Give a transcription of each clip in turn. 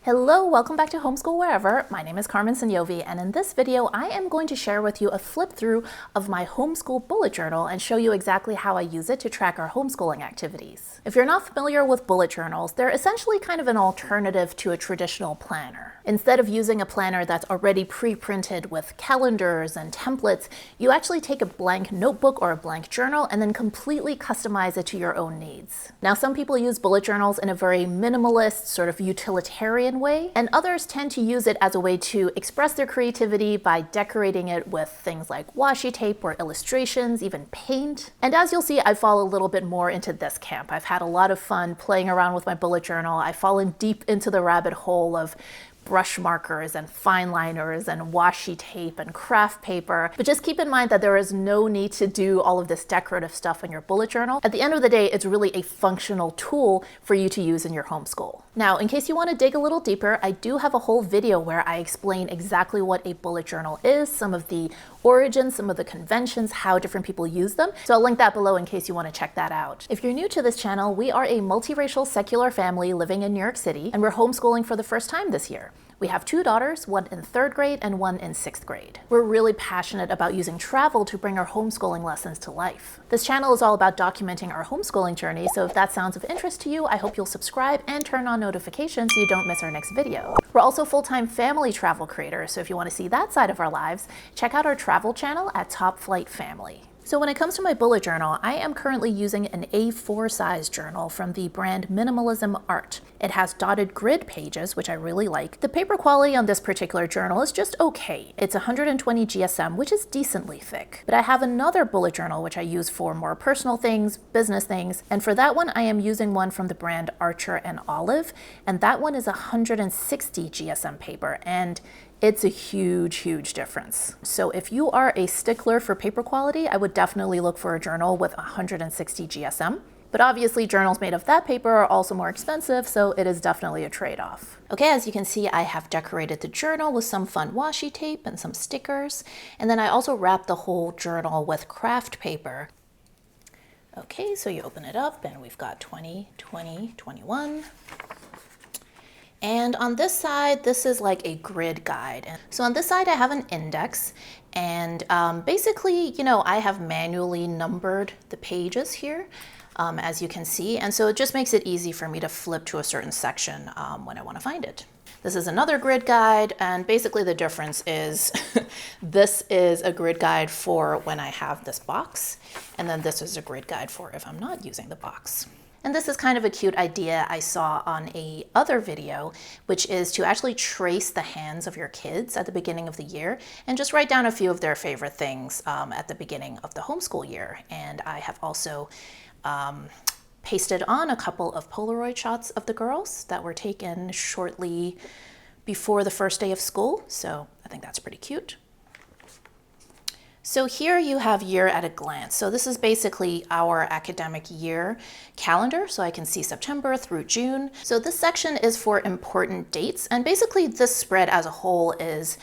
Hello, welcome back to Homeschool Wherever. My name is Carmen Sognonvi, and in this video, I am going to share with you a flip through of my homeschool bullet journal and show you exactly how I use it to track our homeschooling activities. If you're not familiar with bullet journals, they're essentially kind of an alternative to a traditional planner. Instead of using a planner that's already pre-printed with calendars and templates, you actually take a blank notebook or a blank journal and then completely customize it to your own needs. Now, some people use bullet journals in a very minimalist, sort of utilitarian way, and others tend to use it as a way to express their creativity by decorating it with things like washi tape or illustrations, even paint. And as you'll see, I fall a little bit more into this camp. I've had a lot of fun playing around with my bullet journal. I've fallen deep into the rabbit hole of brush markers and fine liners and washi tape and craft paper. But just keep in mind that there is no need to do all of this decorative stuff in your bullet journal. At the end of the day, it's really a functional tool for you to use in your homeschool. Now, in case you want to dig a little deeper, I do have a whole video where I explain exactly what a bullet journal is, some of the origins, some of the conventions, how different people use them. So I'll link that below in case you want to check that out. If you're new to this channel, we are a multiracial secular family living in New York City, and we're homeschooling for the first time this year. We have two daughters, one in 3rd grade and one in 6th grade. We're really passionate about using travel to bring our homeschooling lessons to life. This channel is all about documenting our homeschooling journey, so if that sounds of interest to you, I hope you'll subscribe and turn on notifications so you don't miss our next video. We're also full-time family travel creators, so if you want to see that side of our lives, check out our travel channel at Top Flight Family. So when it comes to my bullet journal, I am currently using an A4 size journal from the brand Minimalism Art. It has dotted grid pages, which I really like. The paper quality on this particular journal is just okay. It's 120 GSM, which is decently thick. But I have another bullet journal, which I use for more personal things, business things, and for that one, I am using one from the brand Archer and Olive, and that one is 160 GSM paper, and it's a huge difference. So if you are a stickler for paper quality, I would definitely look for a journal with 160 GSM. But obviously journals made of that paper are also more expensive, so it is definitely a trade-off. Okay, as you can see, I have decorated the journal with some fun washi tape and some stickers. And then I also wrapped the whole journal with craft paper. Okay, so you open it up and we've got 20, 20, 21. And on this side, this is like a grid guide. So on this side, I have an index, and basically, I have manually numbered the pages here, as you can see. And so it just makes it easy for me to flip to a certain section when I want to find it. This is another grid guide, and basically the difference is this is a grid guide for when I have this box, and then this is a grid guide for if I'm not using the box. And this is kind of a cute idea I saw on a other video, which is to actually trace the hands of your kids at the beginning of the year and just write down a few of their favorite things at the beginning of the homeschool year. And I have also pasted on a couple of Polaroid shots of the girls that were taken shortly before the first day of school. So I think that's pretty cute. So here you have year at a glance. So this is basically our academic year calendar. So I can see September through June. So this section is for important dates. And basically this spread as a whole is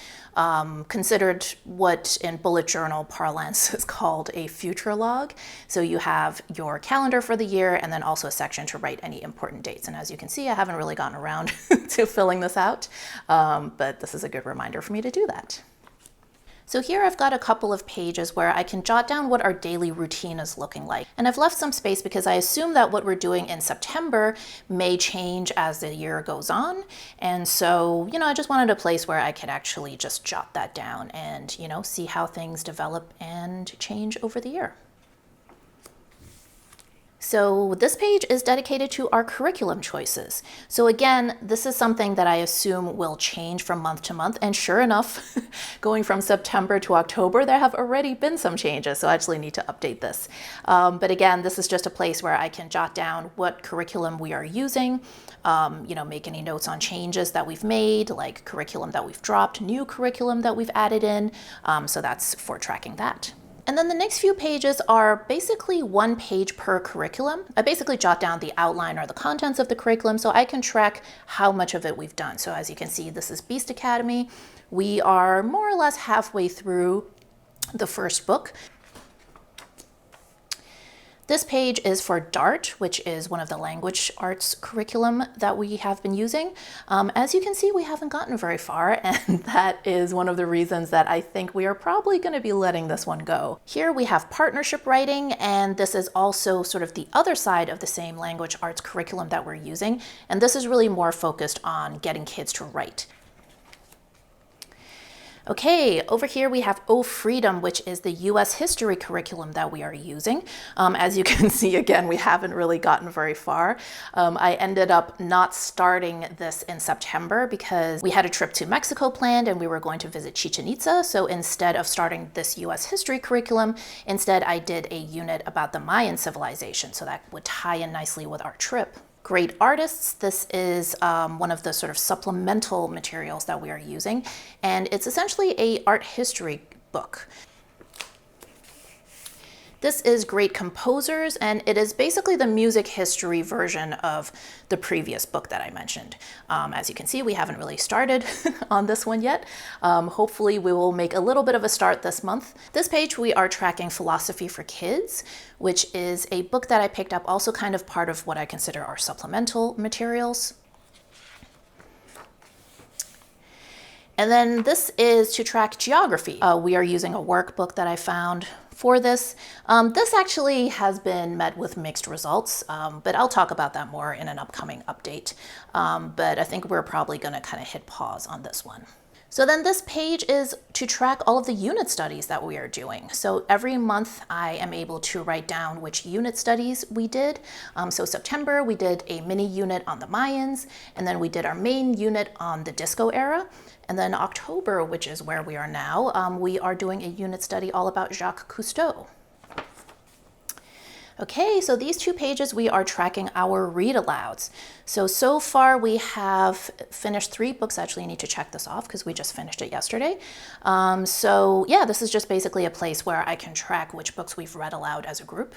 considered what in bullet journal parlance is called a future log. So you have your calendar for the year and then also a section to write any important dates. And as you can see, I haven't really gotten around to filling this out, but this is a good reminder for me to do that. So here I've got a couple of pages where I can jot down what our daily routine is looking like. And I've left some space because I assume that what we're doing in September may change as the year goes on. And so, I just wanted a place where I could actually just jot that down and, see how things develop and change over the year. So this page is dedicated to our curriculum choices. So again, this is something that I assume will change from month to month. And sure enough, going from September to October, there have already been some changes. So I actually need to update this. But again, this is just a place where I can jot down what curriculum we are using, make any notes on changes that we've made, like curriculum that we've dropped, new curriculum that we've added in. So that's for tracking that. And then the next few pages are basically 1 page per curriculum. I basically jot down the outline or the contents of the curriculum so I can track how much of it we've done. So as you can see, this is Beast Academy. We are more or less halfway through the first book. This page is for DART, which is one of the language arts curriculum that we have been using. As you can see, we haven't gotten very far, and that is one of the reasons that I think we are probably going to be letting this one go. Here we have partnership writing, and this is also sort of the other side of the same language arts curriculum that we're using, and this is really more focused on getting kids to write. Okay, over here we have Oh Freedom, which is the US history curriculum that we are using. As you can see, again, we haven't really gotten very far. I ended up not starting this in September because we had a trip to Mexico planned and we were going to visit Chichen Itza. So instead of starting this US history curriculum, instead I did a unit about the Mayan civilization. So that would tie in nicely with our trip. Great artists. This is one of the sort of supplemental materials that we are using, and it's essentially an art history book. This is Great Composers, and it is basically the music history version of the previous book that I mentioned. As you can see, we haven't really started on this one yet. Hopefully we will make a little bit of a start this month. This page we are tracking Philosophy for Kids, which is a book that I picked up, also kind of part of what I consider our supplemental materials. And then this is to track geography. We are using a workbook that I found for this. This actually has been met with mixed results, but I'll talk about that more in an upcoming update. But I think we're probably gonna kind of hit pause on this one. So then this page is to track all of the unit studies that we are doing. So every month I am able to write down which unit studies we did. So September we did a mini unit on the Mayans, and then we did our main unit on the disco era. And then October, which is where we are now, we are doing a unit study all about Jacques Cousteau. Okay, so these two pages, we are tracking our read alouds. So far we have finished 3 books. Actually, I need to check this off because we just finished it yesterday. So yeah, this is just basically a place where I can track which books we've read aloud as a group.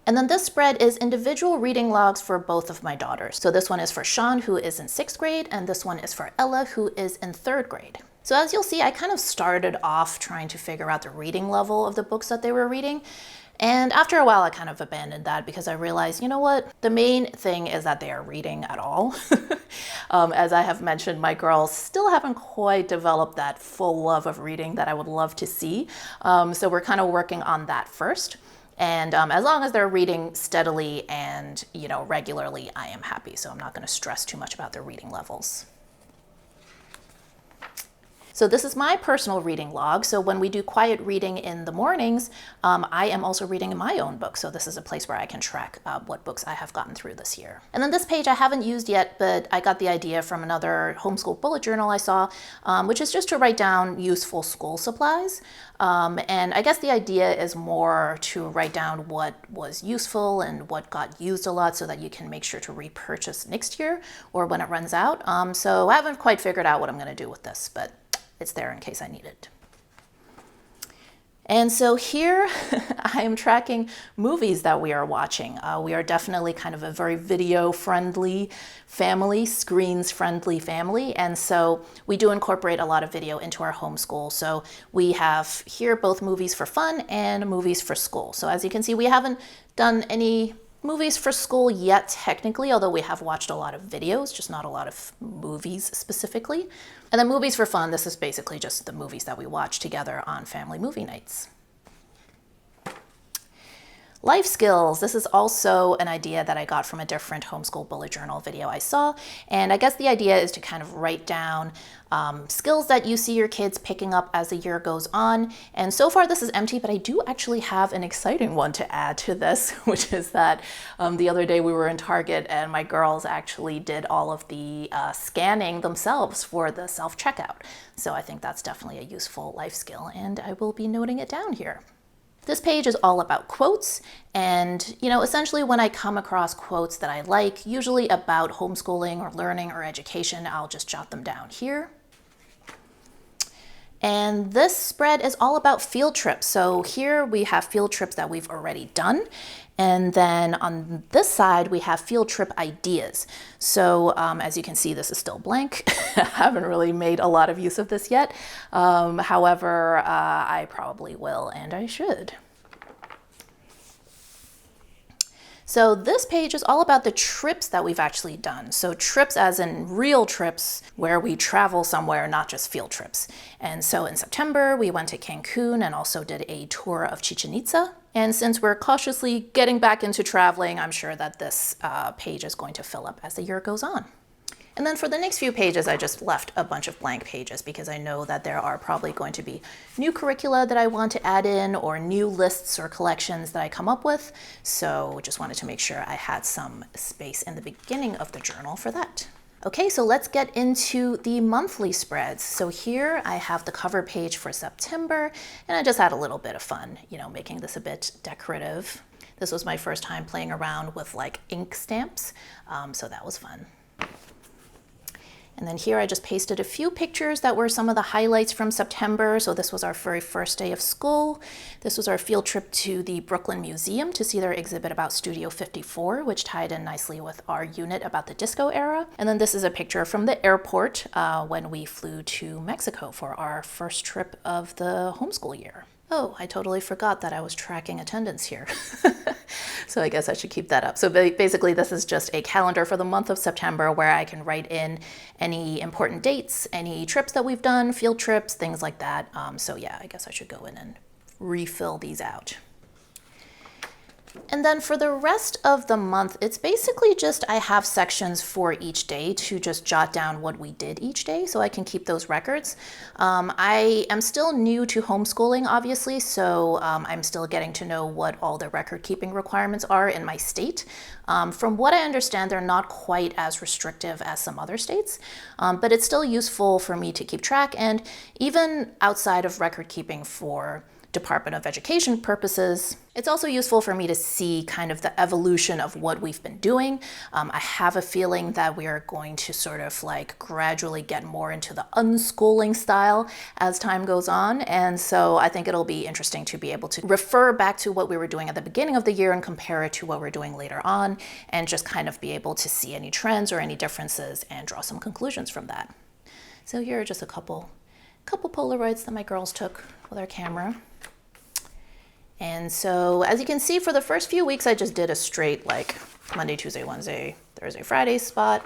And then this spread is individual reading logs for both of my daughters. So this one is for Sean, who is in 6th grade, and this one is for Ella, who is in 3rd grade. So as you'll see, I kind of started off trying to figure out the reading level of the books that they were reading. And after a while, I kind of abandoned that because I realized, you know what, the main thing is that they are reading at all. As I have mentioned, my girls still haven't quite developed that full love of reading that I would love to see. So we're kind of working on that first. And as long as they're reading steadily and, you know, regularly, I am happy. So I'm not going to stress too much about their reading levels. So this is my personal reading log. So when we do quiet reading in the mornings, I am also reading in my own book. So this is a place where I can track what books I have gotten through this year. And then this page I haven't used yet, but I got the idea from another homeschool bullet journal I saw, which is just to write down useful school supplies. And I guess the idea is more to write down what was useful and what got used a lot so that you can make sure to repurchase next year or when it runs out. So I haven't quite figured out what I'm going to do with this, but it's there in case I need it. And so here I am tracking movies that we are watching. We are definitely kind of a very video-friendly family, screens-friendly family. And so we do incorporate a lot of video into our homeschool. So we have here both movies for fun and movies for school. So as you can see, we haven't done any movies for school yet, technically, although we have watched a lot of videos, just not a lot of movies specifically. And then movies for fun, this is basically just the movies that we watch together on family movie nights. Life skills. This is also an idea that I got from a different homeschool bullet journal video I saw. And I guess the idea is to kind of write down skills that you see your kids picking up as the year goes on. And so far this is empty, but I do actually have an exciting one to add to this, which is that the other day we were in Target and my girls actually did all of the scanning themselves for the self-checkout. So I think that's definitely a useful life skill, and I will be noting it down here. This page is all about quotes, and essentially when I come across quotes that I like, usually about homeschooling or learning or education, I'll just jot them down here. And this spread is all about field trips. So here we have field trips that we've already done. And then on this side, we have field trip ideas. So as you can see, this is still blank. I haven't really made a lot of use of this yet. However, I probably will, and I should. So this page is all about the trips that we've actually done. So trips as in real trips where we travel somewhere, not just field trips. And so in September, we went to Cancun and also did a tour of Chichen Itza. And since we're cautiously getting back into traveling, I'm sure that this page is going to fill up as the year goes on. And then for the next few pages, I just left a bunch of blank pages because I know that there are probably going to be new curricula that I want to add in or new lists or collections that I come up with. So just wanted to make sure I had some space in the beginning of the journal for that. Okay, so let's get into the monthly spreads. So here I have the cover page for September, and I just had a little bit of fun, making this a bit decorative. This was my first time playing around with like ink stamps, so that was fun. And then here I just pasted a few pictures that were some of the highlights from September. So this was our very first day of school. This was our field trip to the Brooklyn Museum to see their exhibit about Studio 54, which tied in nicely with our unit about the disco era. And then this is a picture from the airport when we flew to Mexico for our first trip of the homeschool year. Oh, I totally forgot that I was tracking attendance here. So I guess I should keep that up. So basically this is just a calendar for the month of September where I can write in any important dates, any trips that we've done, field trips, things like that. So yeah, I guess I should go in and refill these out. And then for the rest of the month, it's basically just I have sections for each day to just jot down what we did each day so I can keep those records. I am still new to homeschooling, obviously, so I'm still getting to know what all the record keeping requirements are in my state. From what I understand, they're not quite as restrictive as some other states, but it's still useful for me to keep track. And even outside of record keeping for Department of Education purposes, it's also useful for me to see kind of the evolution of what we've been doing. I have a feeling that we are going to sort of like gradually get more into the unschooling style as time goes on. And so I think it'll be interesting to be able to refer back to what we were doing at the beginning of the year and compare it to what we're doing later on and just kind of be able to see any trends or any differences and draw some conclusions from that. So here are just a couple Polaroids that my girls took with our camera. And so as you can see, for the first few weeks, I just did a straight like Monday, Tuesday, Wednesday, Thursday, Friday spread.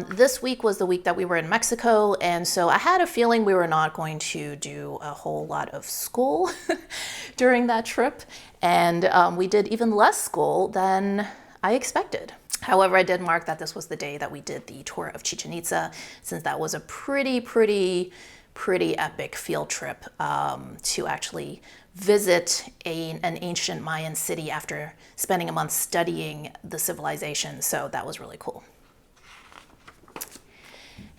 This week was the week that we were in Mexico. And so I had a feeling we were not going to do a whole lot of school during that trip. And we did even less school than I expected. However, I did mark that this was the day that we did the tour of Chichen Itza, since that was a pretty epic field trip to actually visit an ancient Mayan city after spending a month studying the civilization. So that was really cool.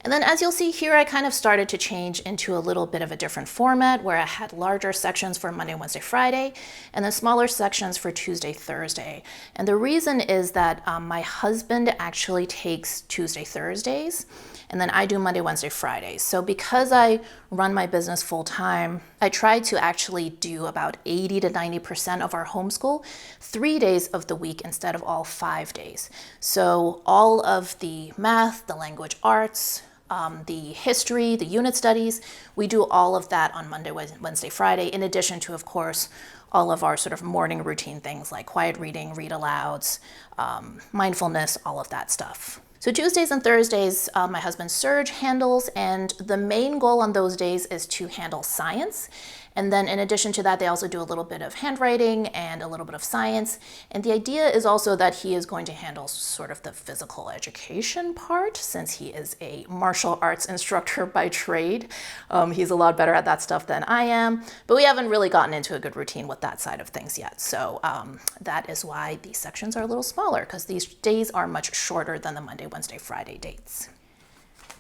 And then as you'll see here, I kind of started to change into a little bit of a different format where I had larger sections for Monday, Wednesday, Friday, and then smaller sections for Tuesday, Thursday. And the reason is that my husband actually takes Tuesday, Thursdays, and then I do Monday, Wednesday, Fridays. So because I run my business full time, I try to actually do about 80 to 90% of our homeschool 3 days of the week instead of all 5 days. So all of the math, the language arts, the history, the unit studies, we do all of that on Monday, Wednesday, Friday, in addition to, of course, all of our sort of morning routine things like quiet reading, read alouds, mindfulness, all of that stuff. So Tuesdays and Thursdays, my husband Serge handles, and the main goal on those days is to handle science. And then in addition to that, they also do a little bit of handwriting and a little bit of science. And the idea is also that he is going to handle sort of the physical education part, since he is a martial arts instructor by trade. He's a lot better at that stuff than I am, but we haven't really gotten into a good routine with that side of things yet. So that is why these sections are a little smaller, because these days are much shorter than the Monday, Wednesday, Friday dates.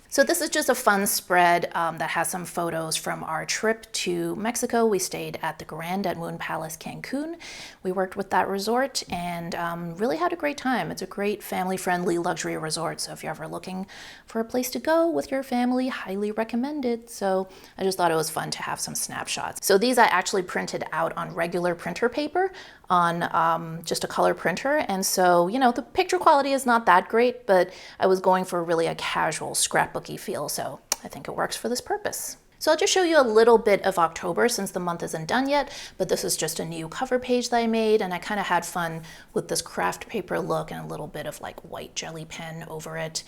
So this is just a fun spread that has some photos from our trip to Mexico. We stayed at the Grand at Moon Palace, Cancun. We worked with that resort and really had a great time. It's a great family-friendly luxury resort. So if you're ever looking for a place to go with your family, highly recommended. So I just thought it was fun to have some snapshots. So these I actually printed out on regular printer paper on just a color printer. And so, you know, the picture quality is not that great, but I was going for really a casual scrapbooky feel. So I think it works for this purpose. So I'll just show you a little bit of October since the month isn't done yet, but this is just a new cover page that I made, and I kind of had fun with this craft paper look and a little bit of like white jelly pen over it.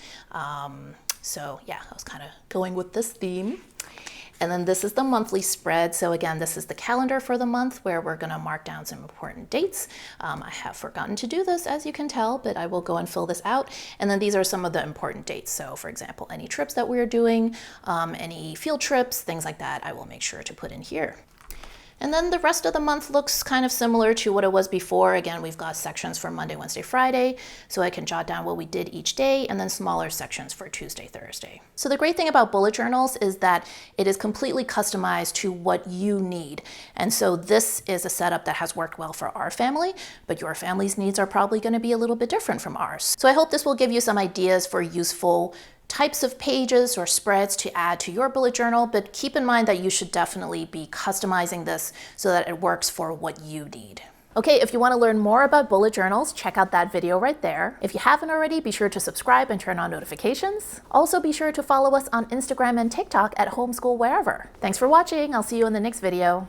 So yeah, I was kind of going with this theme. And then this is the monthly spread. So again, this is the calendar for the month where we're going to mark down some important dates. I have forgotten to do this, as you can tell, but I will go and fill this out. And then these are some of the important dates. So for example, any trips that we're doing, any field trips, things like that, I will make sure to put in here. And then the rest of the month looks kind of similar to what it was before. Again, we've got sections for Monday, Wednesday, Friday, so I can jot down what we did each day, and then smaller sections for Tuesday, Thursday. So the great thing about bullet journals is that it is completely customized to what you need. And so this is a setup that has worked well for our family, but your family's needs are probably going to be a little bit different from ours. So I hope this will give you some ideas for useful types of pages or spreads to add to your bullet journal, but keep in mind that you should definitely be customizing this so that it works for what you need. Okay, if you want to learn more about bullet journals, check out that video right there. If you haven't already, be sure to subscribe and turn on notifications. Also, be sure to follow us on Instagram and TikTok at Homeschool Wherever. Thanks for watching. I'll see you in the next video.